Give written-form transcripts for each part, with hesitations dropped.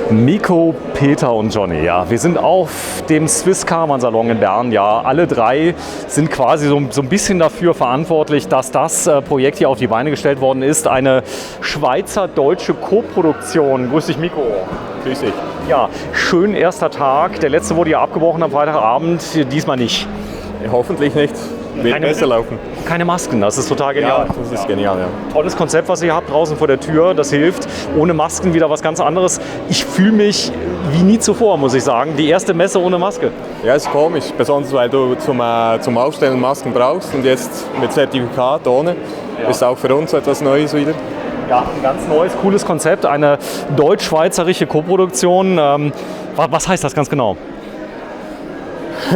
Miko, Peter und Johnny, ja, wir sind auf dem Swiss Caravan Salon in Bern, ja, alle drei sind quasi so ein bisschen dafür verantwortlich, dass das Projekt hier auf die Beine gestellt worden ist, eine schweizer-deutsche Koproduktion. Grüß dich, Miko. Grüß dich. Ja, schön erster Tag, der letzte wurde ja abgebrochen am Freitagabend, diesmal nicht. Ja, hoffentlich nicht. Wird besser laufen. Keine Masken, das ist total genial. Ja, das ist genial, ja. Tolles Konzept, was ihr habt draußen vor der Tür, das hilft. Ohne Masken wieder was ganz anderes. Ich fühle mich wie nie zuvor, muss ich sagen. Die erste Messe ohne Maske. Ja, ist komisch, besonders weil du zum Aufstellen Masken brauchst und jetzt mit Zertifikat ohne. Ja. Ist auch für uns etwas Neues wieder. Ja, ein ganz neues, cooles Konzept, eine deutsch-schweizerische Koproduktion. Was heißt das ganz genau?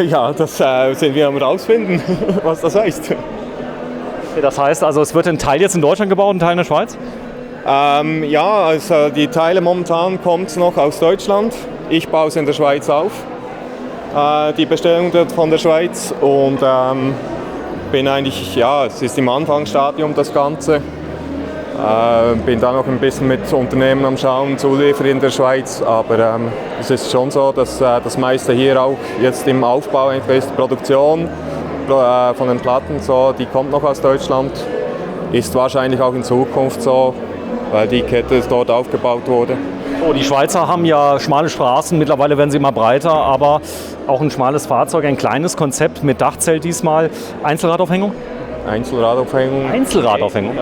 Ja, das sind wir am rausfinden, was das heißt. Das heißt also, es wird ein Teil jetzt in Deutschland gebaut, ein Teil in der Schweiz? Ja, also die Teile momentan kommen noch aus Deutschland. Ich baue es in der Schweiz auf. Die Bestellung wird von der Schweiz und bin eigentlich, ja, es ist im Anfangsstadium das Ganze. Bin da noch ein bisschen mit Unternehmen am Schauen, Zulieferer in der Schweiz, aber es ist schon so, dass das meiste hier auch jetzt im Aufbau ist. Die Produktion von den Platten, so, die kommt noch aus Deutschland, ist wahrscheinlich auch in Zukunft so, weil die Kette dort aufgebaut wurde. Oh, die Schweizer haben ja schmale Straßen, mittlerweile werden sie immer breiter, aber auch ein schmales Fahrzeug, ein kleines Konzept mit Dachzelt diesmal. Einzelradaufhängung? Einzelradaufhängung. Einzelradaufhängung?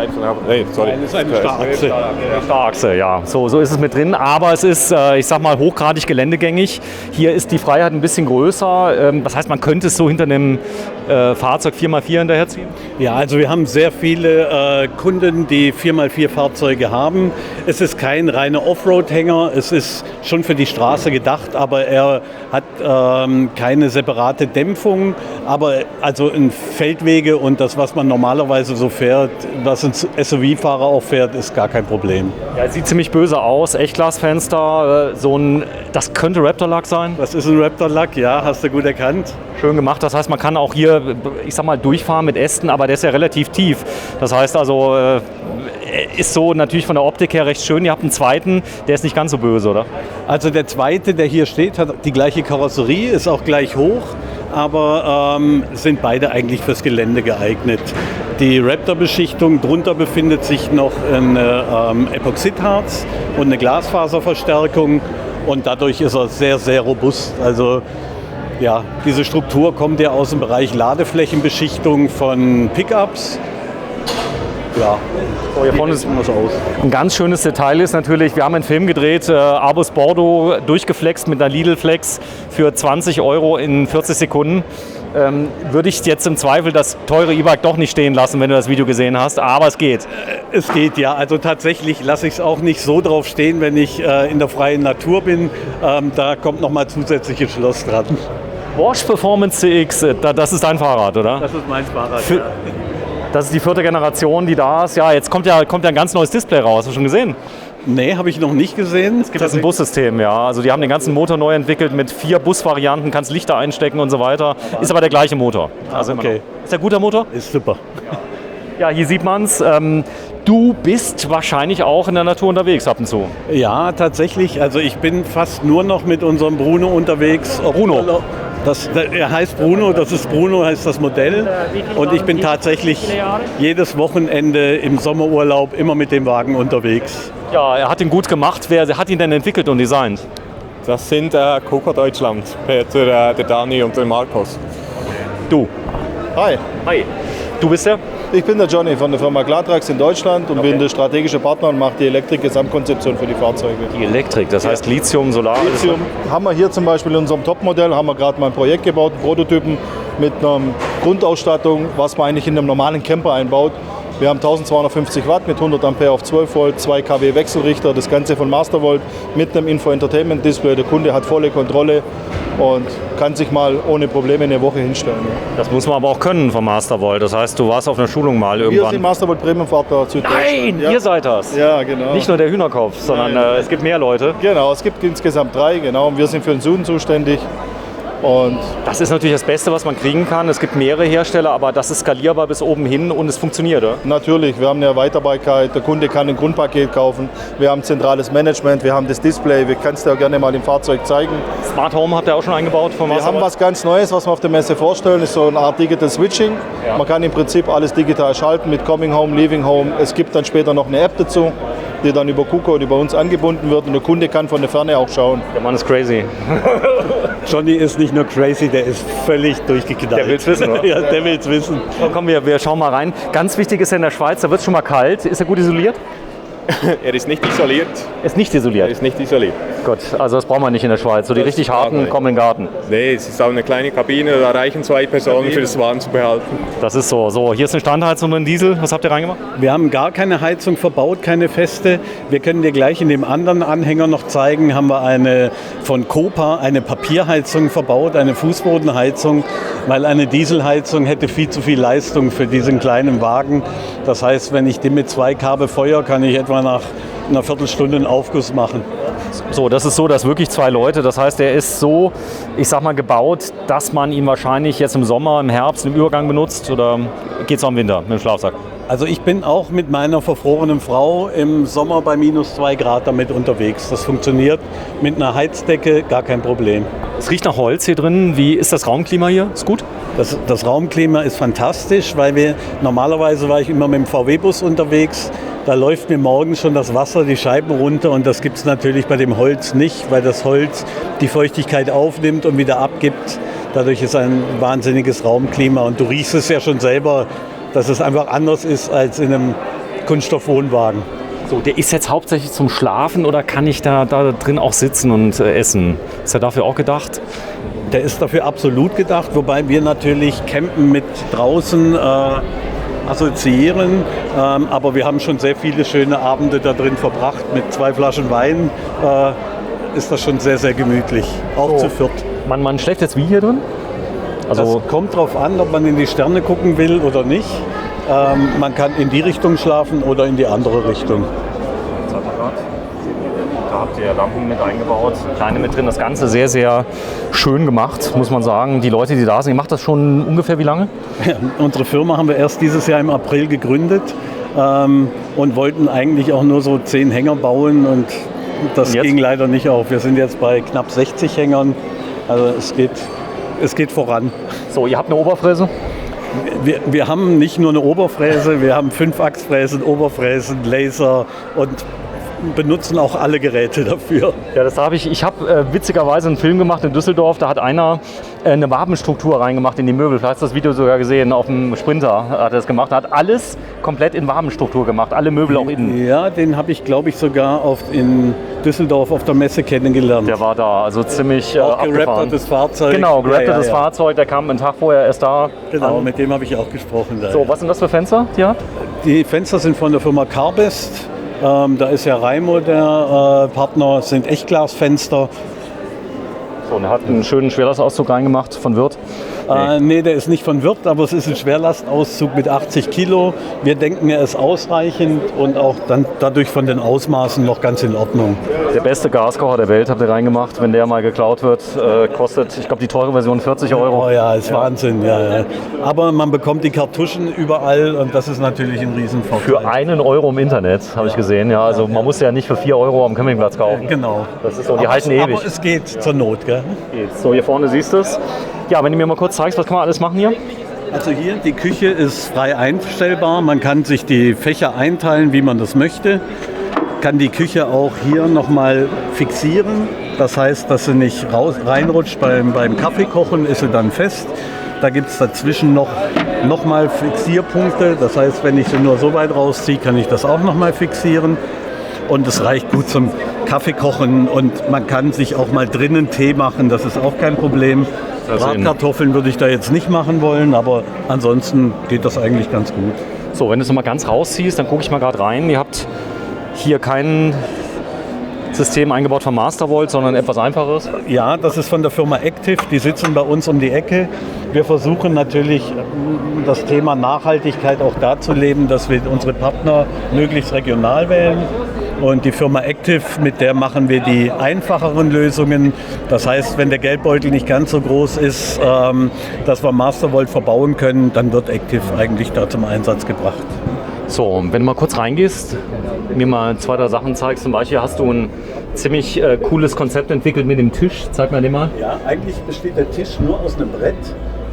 Nee, sorry. Das ist eine Starrachse. Starrachse, ja. So ist es mit drin. Aber es ist, ich sag mal, hochgradig geländegängig. Hier ist die Freiheit ein bisschen größer. Das heißt, man könnte es so hinter einem Fahrzeug 4x4 hinterherziehen? Ja, also wir haben sehr viele Kunden, die 4x4 Fahrzeuge haben. Es ist kein reiner Offroad-Hänger. Es ist schon für die Straße gedacht, aber er hat keine separate Dämpfung. Aber also in Feldwege und das, was man normalerweise so fährt, was ein SUV-Fahrer auch fährt, ist gar kein Problem. Ja, sieht ziemlich böse aus. Echtglasfenster, das könnte Raptor-Lack sein? Das ist ein Raptor-Lack, ja, hast du gut erkannt. Schön gemacht. Das heißt, man kann auch hier, ich sag mal, durchfahren mit Ästen, aber der ist ja relativ tief. Das heißt also, ist so natürlich von der Optik her recht schön. Ihr habt einen zweiten, der ist nicht ganz so böse, oder? Also der zweite, der hier steht, hat die gleiche Karosserie, ist auch gleich hoch, aber sind beide eigentlich fürs Gelände geeignet. Die Raptor-Beschichtung, drunter befindet sich noch ein Epoxidharz und eine Glasfaserverstärkung und dadurch ist er sehr, sehr robust. Also ja, diese Struktur kommt ja aus dem Bereich Ladeflächenbeschichtung von Pickups. Ja, so, hier vorne ist ein ganz schönes Detail ist natürlich, wir haben einen Film gedreht, Abus Bordeaux durchgeflext mit einer Lidl-Flex für 20 € in 40 Sekunden. Würde ich jetzt im Zweifel das teure E-Bike doch nicht stehen lassen, wenn du das Video gesehen hast, aber es geht. Es geht, ja. Also tatsächlich lasse ich es auch nicht so drauf stehen, wenn ich in der freien Natur bin. Da kommt nochmal zusätzliches Schloss dran. Bosch Performance CX, das ist dein Fahrrad, oder? Das ist mein Fahrrad, ja. Das ist die 4. Generation, die da ist. Ja, jetzt kommt ja ein ganz neues Display raus. Hast du schon gesehen? Nee, habe ich noch nicht gesehen. Es gibt jetzt ein Bussystem, ja. Also die haben den ganzen Motor neu entwickelt mit 4 Busvarianten, kannst Lichter einstecken und so weiter. Ist aber der gleiche Motor. Also okay. Ist der guter Motor? Ist super. Ja, hier sieht man es. Du bist wahrscheinlich auch in der Natur unterwegs ab und zu. Ja, tatsächlich. Also ich bin fast nur noch mit unserem Bruno unterwegs. Bruno? Er heißt Bruno, Bruno heißt das Modell. Und ich bin tatsächlich jedes Wochenende im Sommerurlaub immer mit dem Wagen unterwegs. Ja, er hat ihn gut gemacht. Wer hat ihn denn entwickelt und designt? Das sind KUKA Deutschland, Peter, der Dani und der Markus. Du? Hi. Hi. Du bist der? Ich bin der Johnny von der Firma Klartrax in Deutschland und bin der strategische Partner und mache die Elektrik-Gesamtkonzeption für die Fahrzeuge. Die Elektrik, das heißt Lithium, Solar? Lithium haben wir hier zum Beispiel in unserem Topmodell, haben wir gerade mal ein Projekt gebaut, einen Prototypen mit einer Grundausstattung, was man eigentlich in einem normalen Camper einbaut. Wir haben 1250 Watt mit 100 Ampere auf 12 Volt, 2 kW Wechselrichter, das Ganze von Mastervolt mit einem Info-Entertainment-Display. Der Kunde hat volle Kontrolle und kann sich mal ohne Probleme eine Woche hinstellen. Das muss man aber auch können vom Mastervolt. Das heißt, du warst auf einer Schulung mal irgendwann. Wir sind Mastervolt Premium-Partner Süddeutschland. Nein, ja. Ihr seid das? Ja, genau. Nicht nur der Hühnerkopf, sondern es gibt mehr Leute. Genau, es gibt insgesamt 3, genau. Und wir sind für den Süden zuständig. Und das ist natürlich das Beste, was man kriegen kann. Es gibt mehrere Hersteller, aber das ist skalierbar bis oben hin und es funktioniert, oder? natürlich, wir haben eine Erweiterbarkeit, der Kunde kann ein Grundpaket kaufen, wir haben zentrales Management, wir haben das Display, wir können es dir auch gerne mal im Fahrzeug zeigen. Smart Home habt ihr auch schon eingebaut? Wir haben was ganz Neues, was wir auf der Messe vorstellen, ist so eine Art Digital Switching. Ja. Man kann im Prinzip alles digital schalten mit Coming Home, Leaving Home. Es gibt dann später noch eine App dazu, die dann über KUKA und über uns angebunden wird und der Kunde kann von der Ferne auch schauen. Der Mann ist crazy. Johnny ist nicht nur crazy, der ist völlig durchgeknallt. Der will's wissen, oder? Ja, der will's wissen. Komm, wir schauen mal rein. Ganz wichtig ist ja in der Schweiz, da wird es schon mal kalt. Ist er gut isoliert? Er ist nicht isoliert. Ist nicht Er isoliert. ist nicht isoliert. Gut, also das brauchen wir nicht in der Schweiz. So die Das richtig brauchen wir harten nicht. kommen in den Garten. Nee, es ist auch eine kleine Kabine, da reichen 2 Personen für das Warm zu behalten. Das ist so. So, hier ist eine Standheizung und ein Diesel. Was habt ihr reingemacht? Wir haben gar keine Heizung verbaut, keine feste. Wir können dir gleich in dem anderen Anhänger noch zeigen, haben wir eine von Copa, eine Papierheizung verbaut, eine Fußbodenheizung, weil eine Dieselheizung hätte viel zu viel Leistung für diesen kleinen Wagen. Das heißt, wenn ich den mit 2 kW befeuere, kann ich etwa nach einer Viertelstunde einen Aufguss machen. So, das ist so, dass wirklich 2 Leute. Das heißt, der ist so, ich sag mal, gebaut, dass man ihn wahrscheinlich jetzt im Sommer, im Herbst, im Übergang benutzt. Oder geht es auch im Winter mit dem Schlafsack? Also ich bin auch mit meiner verfrorenen Frau im Sommer bei -2 Grad damit unterwegs. Das funktioniert mit einer Heizdecke, gar kein Problem. Es riecht nach Holz hier drin. Wie ist das Raumklima hier? Ist gut? Das Raumklima ist fantastisch, weil normalerweise war ich immer mit dem VW-Bus unterwegs. Da läuft mir morgens schon das Wasser, die Scheiben runter und das gibt es natürlich bei dem Holz nicht, weil das Holz die Feuchtigkeit aufnimmt und wieder abgibt. Dadurch ist ein wahnsinniges Raumklima und du riechst es ja schon selber, dass es einfach anders ist als in einem Kunststoffwohnwagen. So, der ist jetzt hauptsächlich zum Schlafen oder kann ich da drin auch sitzen und essen? Ist er dafür auch gedacht? Der ist dafür absolut gedacht, wobei wir natürlich Campen mit draußen assoziieren. Aber wir haben schon sehr viele schöne Abende da drin verbracht. Mit 2 Flaschen Wein ist das schon sehr, sehr gemütlich. Auch zu viert. Man schläft jetzt wie hier drin? Also Das kommt darauf an, ob man in die Sterne gucken will oder nicht. Man kann in die Richtung schlafen oder in die andere Richtung. da habt ihr Lampen mit eingebaut, kleine mit drin. Das Ganze sehr, sehr schön gemacht, muss man sagen. Die Leute, die da sind, ihr macht das schon ungefähr wie lange? Unsere Firma haben wir erst dieses Jahr im April gegründet und wollten eigentlich auch nur so 10 Hänger bauen und das ging leider nicht auf. Wir sind jetzt bei knapp 60 Hängern, also es geht voran. So, ihr habt eine Oberfräse? Wir haben nicht nur eine Oberfräse, wir haben 5-Achsfräsen, Oberfräsen, Laser und benutzen auch alle Geräte dafür. Ja, das habe ich. Ich habe witzigerweise einen Film gemacht in Düsseldorf, da hat einer eine Wabenstruktur reingemacht in die Möbel. Vielleicht hast du das Video sogar gesehen, auf dem Sprinter hat er das gemacht. Er hat alles komplett in Wabenstruktur gemacht, alle Möbel auch innen. Ja, den habe ich, glaube ich, sogar in Düsseldorf auf der Messe kennengelernt. Der war da, also ziemlich auch abgefahren. geraptertes Fahrzeug. Genau, geraptertes Ja. Fahrzeug, der kam einen Tag vorher erst da. Genau, mit dem habe ich auch gesprochen. So, was sind das für Fenster, die ihr habt? Die Fenster sind von der Firma Carbest. Da ist ja Raimo der Partner, das sind Echtglasfenster. So, und er hat einen schönen Schwerlastauszug reingemacht von Wirth. Nee, der ist nicht von Wirth, aber es ist ein Schwerlastauszug mit 80 Kilo. Wir denken, er ist ausreichend und auch dann dadurch von den Ausmaßen noch ganz in Ordnung. Der beste Gaskocher der Welt habt ihr reingemacht. Wenn der mal geklaut wird, kostet, ich glaube, die teure Version 40 Euro. Oh ja, ist Wahnsinn. Ja. Aber man bekommt die Kartuschen überall und das ist natürlich ein Riesenvorteil. Für 1 Euro im Internet, habe ich gesehen. Ja, also man muss ja nicht für 4 Euro am Campingplatz kaufen. Genau. Das ist so, die halten ewig. Aber es geht zur Not, gell? So, hier vorne siehst du es. Ja, wenn du mir mal kurz zeigst, was kann man alles machen hier? Also hier, die Küche ist frei einstellbar. Man kann sich die Fächer einteilen, wie man das möchte. Kann die Küche auch hier nochmal fixieren. Das heißt, dass sie nicht reinrutscht beim Kaffeekochen, ist sie dann fest. Da gibt es dazwischen noch mal Fixierpunkte. Das heißt, wenn ich sie nur so weit rausziehe, kann ich das auch nochmal fixieren. Und es reicht gut zum Kaffeekochen und man kann sich auch mal drinnen Tee machen. Das ist auch kein Problem. Bratkartoffeln würde ich da jetzt nicht machen wollen, aber ansonsten geht das eigentlich ganz gut. So, wenn du es mal ganz rausziehst, dann gucke ich mal gerade rein. Ihr habt hier kein System eingebaut von Mastervolt, sondern etwas einfaches. Ja, das ist von der Firma Active. Die sitzen bei uns um die Ecke. Wir versuchen natürlich das Thema Nachhaltigkeit auch darzuleben, dass wir unsere Partner möglichst regional wählen. Und die Firma Active, mit der machen wir die einfacheren Lösungen. Das heißt, wenn der Geldbeutel nicht ganz so groß ist, dass wir Mastervolt verbauen können, dann wird Active eigentlich da zum Einsatz gebracht. So, wenn du mal kurz reingehst, mir mal 2, 3 Sachen zeigst. Zum Beispiel hast du ein ziemlich cooles Konzept entwickelt mit dem Tisch. Zeig mal den mal. Ja, eigentlich besteht der Tisch nur aus einem Brett.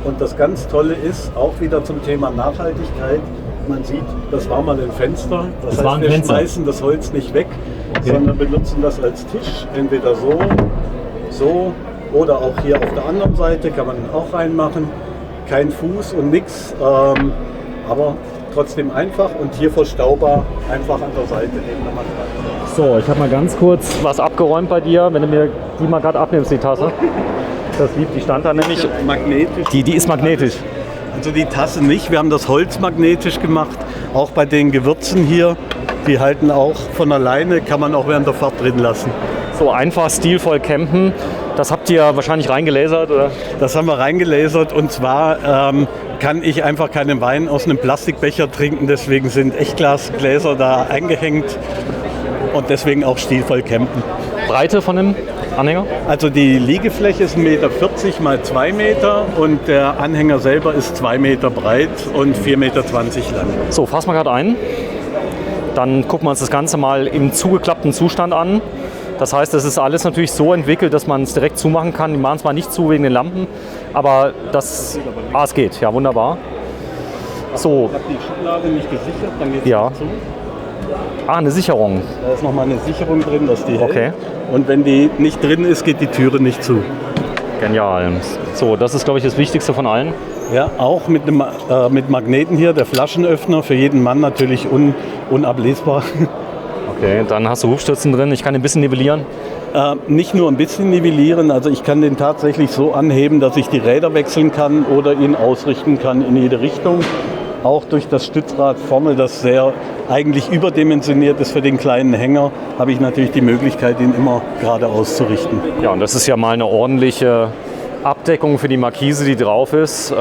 Und das ganz Tolle ist, auch wieder zum Thema Nachhaltigkeit, man sieht, das war mal ein Fenster. Das heißt, wir schmeißen das Holz nicht weg, sondern benutzen das als Tisch. Entweder so oder auch hier auf der anderen Seite kann man auch reinmachen. Kein Fuß und nichts, aber trotzdem einfach und hier verstaubar einfach an der Seite neben der Matratze. So, ich habe mal ganz kurz was abgeräumt bei dir, wenn du mir die mal gerade abnimmst, die Tasse. Das lieb, die stand da nämlich. Magnetisch. Die ist magnetisch. Also die Tasse nicht, wir haben das Holz magnetisch gemacht. Auch bei den Gewürzen hier, die halten auch von alleine, kann man auch während der Fahrt drin lassen. So einfach stilvoll campen. Das habt ihr wahrscheinlich reingelasert, oder? Das haben wir reingelasert und zwar kann ich einfach keinen Wein aus einem Plastikbecher trinken, deswegen sind Echtglasgläser da eingehängt und deswegen auch stilvoll campen. Breite von dem Anhänger? Also die Liegefläche ist 1,40 Meter mal 2 Meter und der Anhänger selber ist 2 Meter breit und 4,20 Meter lang. So, fass mal gerade ein. Dann gucken wir uns das Ganze mal im zugeklappten Zustand an. Das heißt, es ist alles natürlich so entwickelt, dass man es direkt zumachen kann. Die machen zwar nicht zu wegen den Lampen, aber es geht. Ja, wunderbar. So. Ich habe die Schublade nicht gesichert, dann geht es Ja. zu. Eine Sicherung. Da ist nochmal eine Sicherung drin, dass die hält. Okay. Und wenn die nicht drin ist, geht die Türe nicht zu. Genial. So, das ist, glaube ich, das Wichtigste von allen. Ja, auch mit Magneten hier, der Flaschenöffner, für jeden Mann natürlich unablesbar. Okay, dann hast du Hufstützen drin. Ich kann ein bisschen nivellieren. Nicht nur ein bisschen nivellieren, also ich kann den tatsächlich so anheben, dass ich die Räder wechseln kann oder ihn ausrichten kann in jede Richtung. Auch durch das Stützrad vorne, das sehr eigentlich überdimensioniert ist für den kleinen Hänger, habe ich natürlich die Möglichkeit, ihn immer gerade auszurichten. Ja, und das ist ja mal eine ordentliche Abdeckung für die Markise, die drauf ist.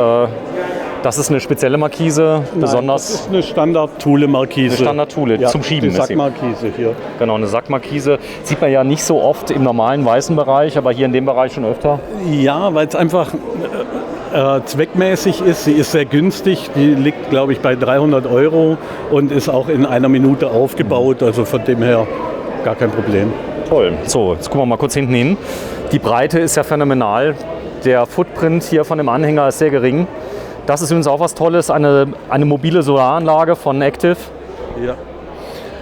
Das ist eine spezielle Markise, besonders. Das ist eine Standard-Thule-Markise. Eine Standard-Thule zum Schieben. Die Sackmarkise hier. Genau, eine Sackmarkise. Sieht man ja nicht so oft im normalen weißen Bereich, aber hier in dem Bereich schon öfter. Ja, weil es einfach zweckmäßig ist. Sie ist sehr günstig. Die liegt, glaube ich, bei 300 € und ist auch in einer Minute aufgebaut. Also von dem her gar kein Problem. Toll. So, jetzt gucken wir mal kurz hinten hin. Die Breite ist ja phänomenal. Der Footprint hier von dem Anhänger ist sehr gering. Das ist übrigens auch was Tolles, eine mobile Solaranlage von Active.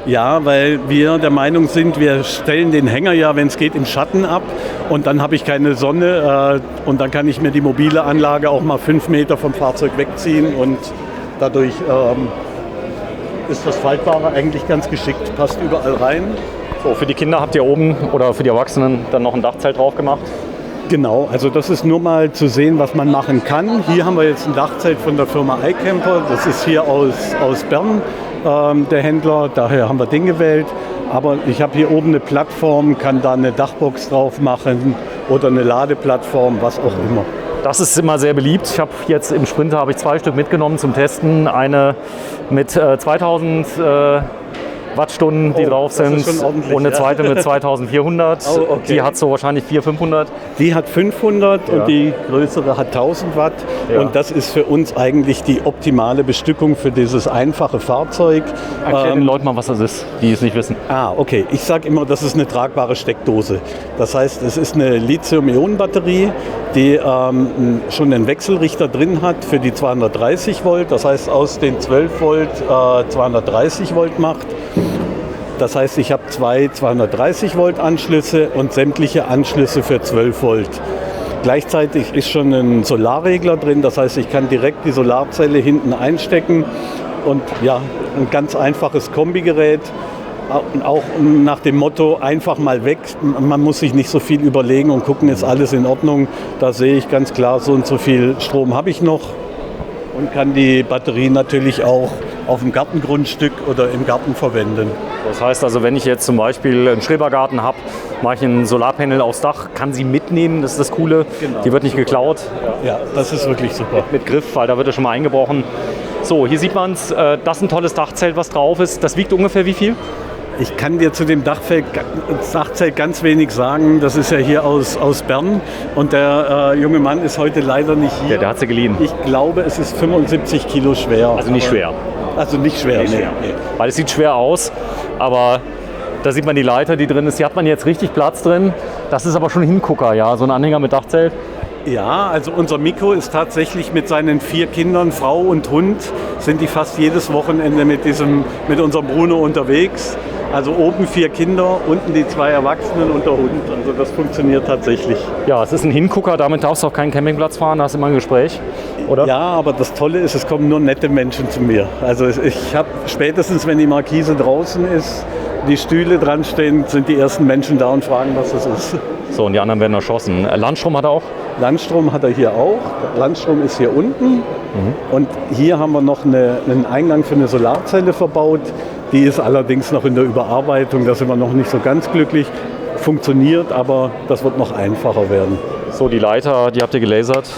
Ja, weil wir der Meinung sind, wir stellen den Hänger ja, wenn es geht, im Schatten ab und dann habe ich keine Sonne und dann kann ich mir die mobile Anlage auch mal 5 Meter vom Fahrzeug wegziehen und dadurch ist das Faltbare eigentlich ganz geschickt, passt überall rein. So, für die Kinder habt ihr oben oder für die Erwachsenen dann noch ein Dachzelt drauf gemacht? Genau, also das ist nur mal zu sehen, was man machen kann. Hier haben wir jetzt ein Dachzelt von der Firma iCamper, das ist hier aus Bern. Der Händler, daher haben wir den gewählt. Aber ich habe hier oben eine Plattform, kann da eine Dachbox drauf machen oder eine Ladeplattform, was auch immer. Das ist immer sehr beliebt. Ich habe jetzt im Sprinter 2 Stück mitgenommen zum Testen. Eine mit 2000 Wattstunden, die drauf sind, und eine zweite mit 2400. Okay. Die hat so wahrscheinlich 400, 500. Die hat 500 und die größere hat 1000 Watt. Ja. Und das ist für uns eigentlich die optimale Bestückung für dieses einfache Fahrzeug. Erklär den Leuten mal, was das ist, die es nicht wissen. Okay. Ich sage immer, das ist eine tragbare Steckdose. Das heißt, es ist eine Lithium-Ionen-Batterie, die schon einen Wechselrichter drin hat für die 230 Volt. Das heißt, aus den 12 Volt 230 Volt macht. Das heißt, ich habe 2 230 Volt Anschlüsse und sämtliche Anschlüsse für 12 Volt. Gleichzeitig ist schon ein Solarregler drin, das heißt, ich kann direkt die Solarzelle hinten einstecken und ja, ein ganz einfaches Kombigerät. Auch nach dem Motto, einfach mal weg, man muss sich nicht so viel überlegen und gucken, ist alles in Ordnung. Da sehe ich ganz klar, so und so viel Strom habe ich noch und kann die Batterie natürlich auch auf dem Gartengrundstück oder im Garten verwenden. Das heißt also, wenn ich jetzt zum Beispiel einen Schrebergarten habe, mache ich ein Solarpanel aufs Dach, kann sie mitnehmen, das ist das Coole. Genau. Die wird nicht geklaut. Ja, das ist wirklich super. Mit Griff, weil da wird er schon mal eingebrochen. So, hier sieht man es, das ist ein tolles Dachzelt, was drauf ist. Das wiegt ungefähr wie viel? Ich kann dir zu dem Dachzelt ganz wenig sagen. Das ist ja hier aus Bern und der junge Mann ist heute leider nicht hier. Der hat sie geliehen. Ich glaube, es ist 75 Kilo schwer. Also nicht schwer. Also nicht schwer, nee. Weil es sieht schwer aus, aber da sieht man die Leiter, die drin ist. Hier hat man jetzt richtig Platz drin. Das ist aber schon ein Hingucker, ja, so ein Anhänger mit Dachzelt. Ja, also unser Mikko ist tatsächlich mit seinen 4 Kindern, Frau und Hund, sind die fast jedes Wochenende mit unserem Bruno unterwegs. Also oben 4 Kinder, unten die 2 Erwachsenen und der Hund. Also das funktioniert tatsächlich. Ja, es ist ein Hingucker, damit darfst du auf keinen Campingplatz fahren, da hast du immer ein Gespräch, oder? Ja, aber das Tolle ist, es kommen nur nette Menschen zu mir. Also ich habe spätestens, wenn die Markise draußen ist, die Stühle dran stehen, sind die ersten Menschen da und fragen, was das ist. So, und die anderen werden erschossen. Landstrom hat er auch? Landstrom hat er hier auch. Landstrom ist hier unten. Und hier haben wir noch einen Eingang für eine Solarzelle verbaut. Die ist allerdings noch in der Überarbeitung. Da sind wir noch nicht so ganz glücklich. Funktioniert, aber das wird noch einfacher werden. So, die Leiter, die habt ihr gelasert.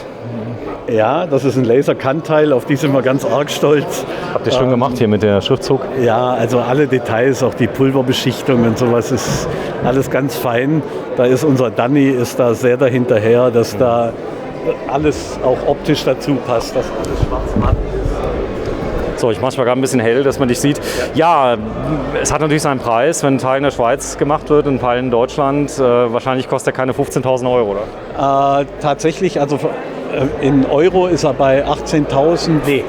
Ja, das ist ein Laserkantteil, auf die sind wir ganz arg stolz. Habt ihr schön gemacht hier mit der Schriftzug? Ja, also alle Details, auch die Pulverbeschichtung und sowas ist alles ganz fein. Da ist unser Danny ist da sehr dahinterher, dass da alles auch optisch dazu passt, dass alles schwarz-matt ist. So, ich mache es mal gerade ein bisschen hell, dass man dich sieht. Ja, es hat natürlich seinen Preis, wenn ein Teil in der Schweiz gemacht wird und ein Teil in Deutschland. Wahrscheinlich kostet er keine 15.000 Euro, oder? Tatsächlich, also in Euro ist er bei 18.000. Nee.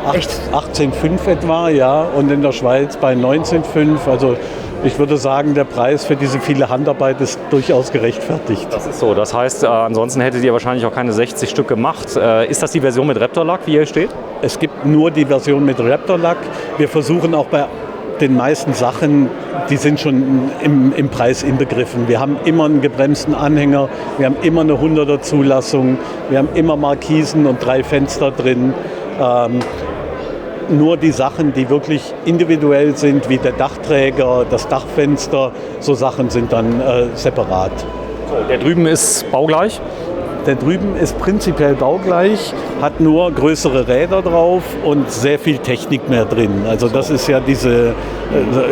18,5 etwa, ja. Und in der Schweiz bei 19,5. Also ich würde sagen, der Preis für diese viele Handarbeit ist durchaus gerechtfertigt. Das ist so. Das heißt, ansonsten hättet ihr wahrscheinlich auch keine 60 Stück gemacht. Ist das die Version mit Raptor-Lack, wie hier steht? Es gibt nur die Version mit Raptor-Lack. Wir versuchen auch bei den meisten Sachen, die sind schon im Preis inbegriffen. Wir haben immer einen gebremsten Anhänger, wir haben immer eine 100er Zulassung, wir haben immer Markisen und 3 Fenster drin. Nur die Sachen, die wirklich individuell sind, wie der Dachträger, das Dachfenster, so Sachen sind dann separat. Der drüben ist baugleich? Der drüben ist prinzipiell baugleich, hat nur größere Räder drauf und sehr viel Technik mehr drin. Also das ist ja diese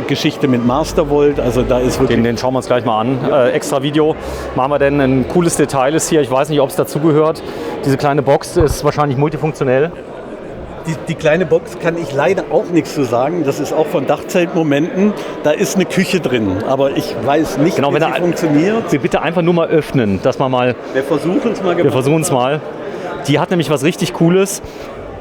Geschichte mit Mastervolt. Also da ist wirklich den schauen wir uns gleich mal an. Extra Video machen wir denn. Ein cooles Detail ist hier, ich weiß nicht, ob es dazugehört. Diese kleine Box ist wahrscheinlich multifunktionell. Die kleine Box kann ich leider auch nichts zu sagen. Das ist auch von Dachzeltmomenten. Da ist eine Küche drin, aber ich weiß nicht, genau, wie sie funktioniert. Sie bitte einfach nur mal öffnen, dass man mal... Wir versuchen es mal. Wir versuchen es mal. Die hat nämlich was richtig Cooles.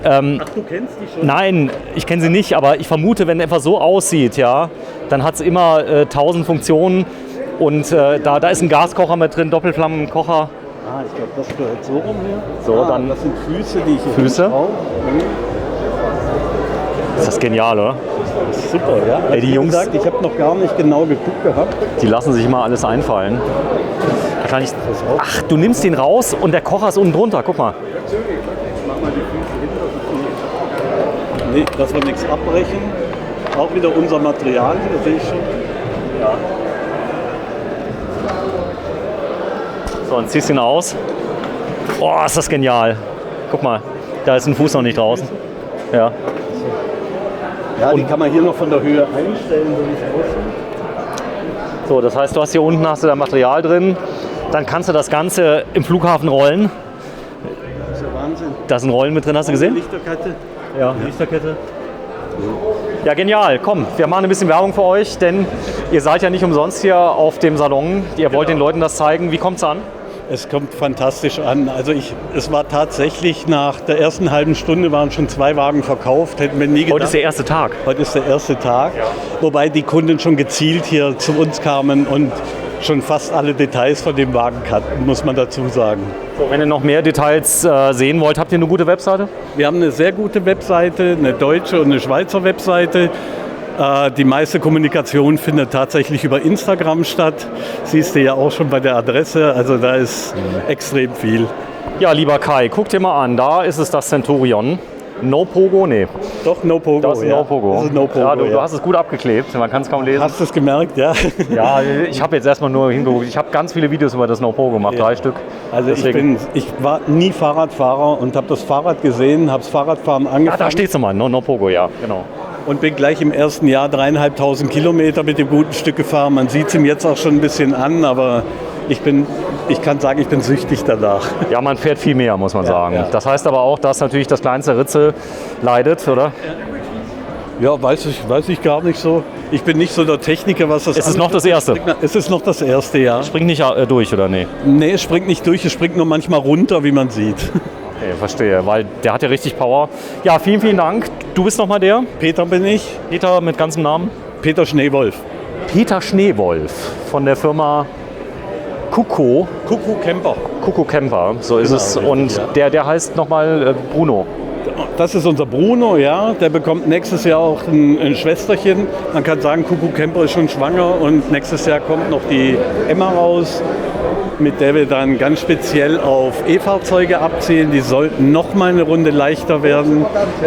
Ach, du kennst die schon? Nein, ich kenne sie nicht, aber ich vermute, wenn etwas so aussieht, ja, dann hat es immer 1000 Funktionen. Und da ist ein Gaskocher mit drin, Doppelflammenkocher. Ich glaube, das gehört so rum hier. So, dann das sind Füße, die ich hier Füße. Ist das genial, oder? Das ist super, ja. Ey, die Jungs, gesagt, ich habe noch gar nicht genau geguckt gehabt. Die lassen sich immer alles einfallen. Wahrscheinlich. Ach, du nimmst den raus und der Kocher ist unten drunter. Guck mal. Mach mal die Füße hin. Nee, dass wir nichts abbrechen. Auch wieder unser Material, das sehe ich schon. Ja. So, und ziehst ihn aus. Oh, ist das genial. Guck mal, da ist ein Fuß noch nicht draußen. Ja. Ja, die kann man hier noch von der Höhe einstellen, so wie es aussieht. So, das heißt, du hast hier unten hast du dein Material drin. Dann kannst du das Ganze im Flughafen rollen. Das ist ja Wahnsinn. Da ist ein Rollen mit drin, hast du gesehen? Lichterkette. Ja, Lichterkette. Ja, genial. Komm, wir machen ein bisschen Werbung für euch, denn ihr seid ja nicht umsonst hier auf dem Salon. Ihr wollt den Leuten das zeigen. Wie kommt es an? Es kommt fantastisch an. Also es war tatsächlich nach der ersten halben Stunde waren schon 2 Wagen verkauft. Hätten wir nie gedacht. Heute ist der erste Tag. Heute ist der erste Tag. Ja. Wobei die Kunden schon gezielt hier zu uns kamen und schon fast alle Details von dem Wagen kannten, muss man dazu sagen. So, wenn ihr noch mehr Details sehen wollt, habt ihr eine gute Webseite? Wir haben eine sehr gute Webseite, eine deutsche und eine Schweizer Webseite. Die meiste Kommunikation findet tatsächlich über Instagram statt. Siehst du ja auch schon bei der Adresse, also da ist extrem viel. Ja, lieber Kai, guck dir mal an, da ist es das Centurion. No Pogo? Nee. Doch, No Pogo. Das ist No Pogo. Das ist No Pogo, ja, du hast es gut abgeklebt, man kann es kaum lesen. Hast du es gemerkt, ja? Ja, ich habe jetzt erstmal nur hingeguckt. Ich habe ganz viele Videos über das No Pogo gemacht, 3 Stück. Also ich war nie Fahrradfahrer und habe das Fahrrad gesehen, habe das Fahrradfahren angefangen. Ja, da steht es nochmal, No Pogo, ja, genau. und bin gleich im ersten Jahr 3.500 Kilometer mit dem guten Stück gefahren. Man sieht es ihm jetzt auch schon ein bisschen an, aber ich kann sagen, ich bin süchtig danach. Ja, man fährt viel mehr, muss man sagen. Ja. Das heißt aber auch, dass natürlich das kleinste Ritzel leidet, oder? Ja, weiß ich gar nicht so. Ich bin nicht so der Techniker, was das Es ist noch das erste. Es ist noch das erste, ja. Springt nicht durch, oder nee? Nee, es springt nicht durch, es springt nur manchmal runter, wie man sieht. Okay, verstehe, weil der hat ja richtig Power. Ja, vielen, vielen Dank. Du bist nochmal der? Peter bin ich, Peter mit ganzem Namen? Peter Schneewolf. Peter Schneewolf von der Firma Kuko. Kuku Camper. Kuko Camper, so ist Genau, es. richtig, Und ja. der heißt nochmal Bruno. Das ist unser Bruno, ja. Der bekommt nächstes Jahr auch ein Schwesterchen. Man kann sagen, Kuku Camper ist schon schwanger und nächstes Jahr kommt noch die Emma raus, mit der wir dann ganz speziell auf E-Fahrzeuge abzielen. Die sollten noch mal eine Runde leichter werden.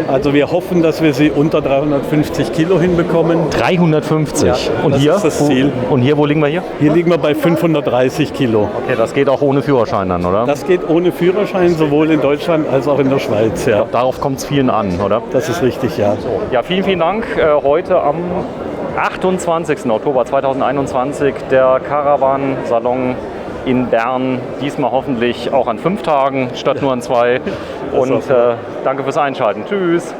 Also wir hoffen, dass wir sie unter 350 Kilo hinbekommen. 350. Ja, und das hier? ist das Ziel. Und hier, wo liegen wir hier? Hier liegen wir bei 530 Kilo. Okay, das geht auch ohne Führerschein dann, oder? Das geht ohne Führerschein, sowohl in Deutschland als auch in der Schweiz. Ja. Darauf kommt es vielen an, oder? Das ist richtig, ja. Ja, vielen, vielen Dank. Heute am 28. Oktober 2021 der Caravan-Salon in Bern. Diesmal hoffentlich auch an 5 Tagen statt nur an 2. Und danke fürs Einschalten. Tschüss.